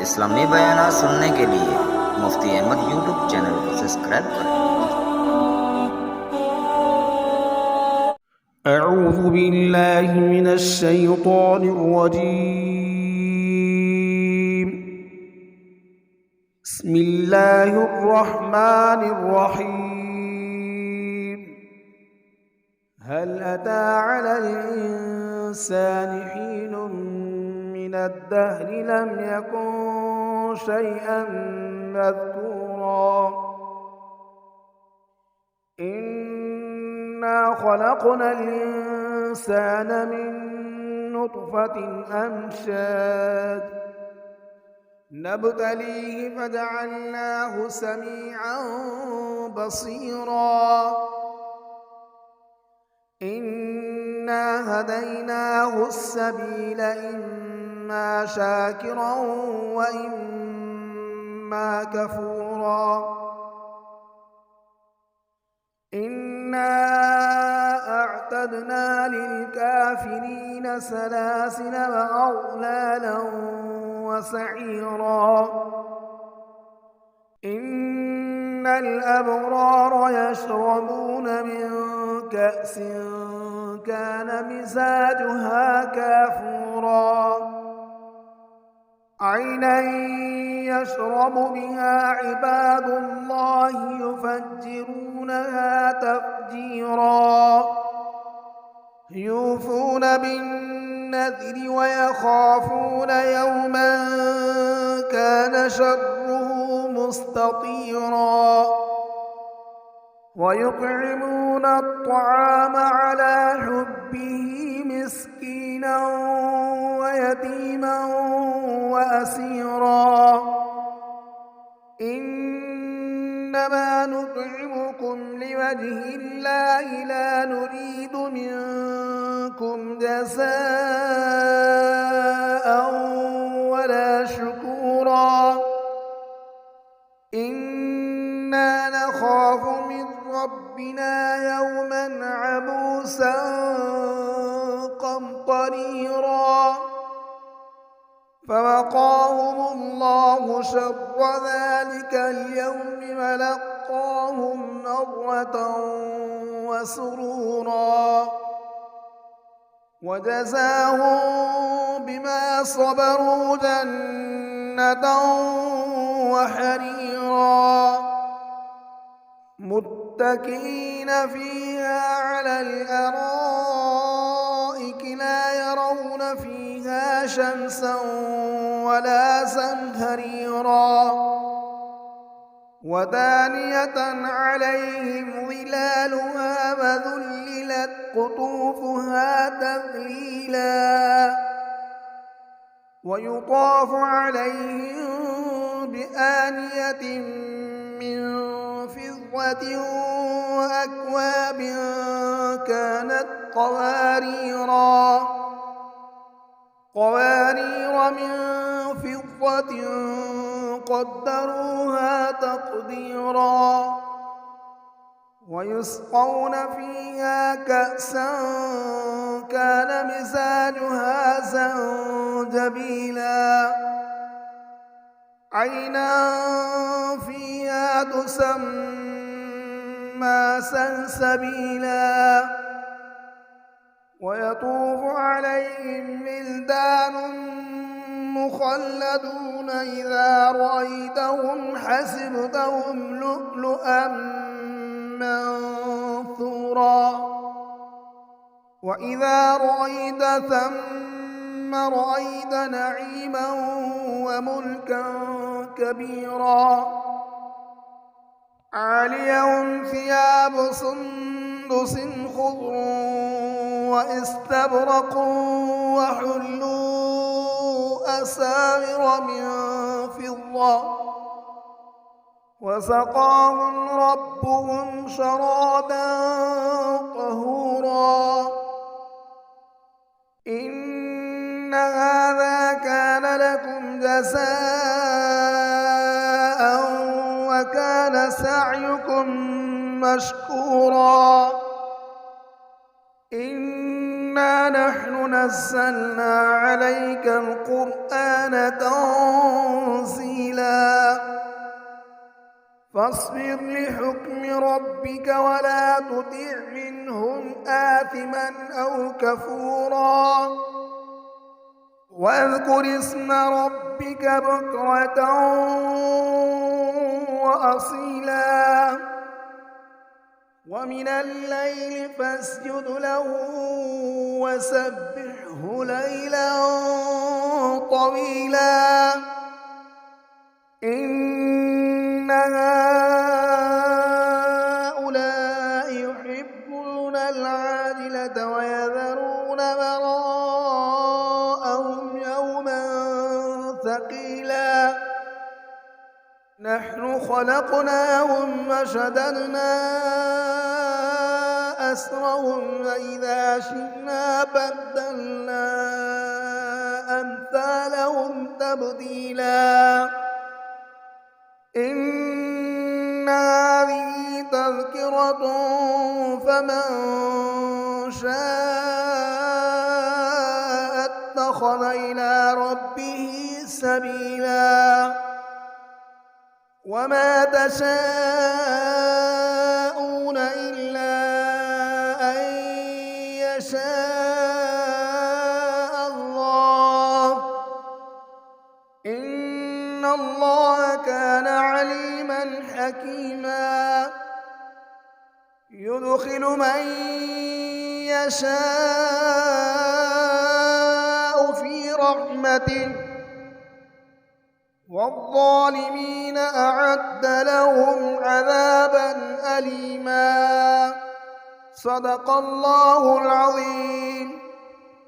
इस्लामी बयान सुनने के लिए मुफ्ती अहमद यूट्यूब चैनल को सब्सक्राइब करें। अऊज़ु बिल्लाहि मिनश शैतानिर रजीम। बिस्मिल्लाहिर रहमानिर रहीम। हल अता अलल इंसानि हीनुम मिनद दहरि लम यकुन शैअन मज़कूरा। इन्ना खलक़नल इंसान मिन नुत्फ़तिन अमशाज नब्तलीहि फजअलनाहु समीअन बसीरा। इन्ना हदैनाहु अस्सबील इम्मा शाकिरन व इम्मा कफूरा। इन्ना अअतदना लिलकाफिरीन सलासिल व अग़लालन व सईरा। इन्नल अबरार यशरबून मिन कअसिन कान मिज़ाजुहा काफूरा। ऐनन यशरब बिहा इबादुल्लाहि युफज्जिरूनहा तफजीरा। यूफून बिन्नज़्रि व यख़ाफ़ून यौमन कान शर्रुहु मुस्ततीरा। ويطعمون الطعام على حبه مسكينا ويتيما وأسيرا. إنما نطعمكم لوجه الله لا نريد منكم جزاء ولا شكورا. إنا نخاف من ربنا يوما عبوسا قمطريرا. فوقاهم الله شر ذلك اليوم ولقاهم نضرة وسرورا. وجزاهم بما صبروا جنة وحريرا. متكئين فيها على الأرائك لا يرون فيها شمسا ولا زمهريرا. ودانية عليهم ظلالها وذللت قطوفها تذليلا. ويطاف عليهم بآنية من فضة وأكواب كانت قوارير من فضة قدروها تقديرا. ويسقون فيها كأسا كان مزاجها زنجبيلا. عينا فيها تسمى سلسبيلا. ويطوف عليهم ولدان مخلدون إذا رأيتهم حسبتهم لؤلؤا منثورا. وإذا رأيت ثم رأيت نعيما وملكا كبيرا. عاليهم ثياب سندس خضر واستبرق وحلوا أساور من فضة. وسقاهم ربهم شرابا طهورا. إن هذا كان لكم جزاء وكان سعيكم مشكورا. إن إنا نحن نزلنا عليك القرآن تنزيلا فاصبر لحكم ربك ولا تطع منهم آثما أو كفورا واذكر اسم ربك بكرة وأصيلا ومن الليل فاسجد له وسبحه ليلا طويلا إن هؤلاء يحبون العاجلة ويذرون وراءهم يوما ثقيلا نحن خلقناهم وشددنا أسرهم وإذا شئنا بدلنا أمثالهم تبديلا إن هذه تذكرة فمن شاء اتخذ إلى ربه سبيلا وما تشاءون إلا أن يشاء الله إن الله كان عليما حكيما يدخل من يشاء في رحمته والظالمين أعد لهم عذابا أليما صدق الله العظيم.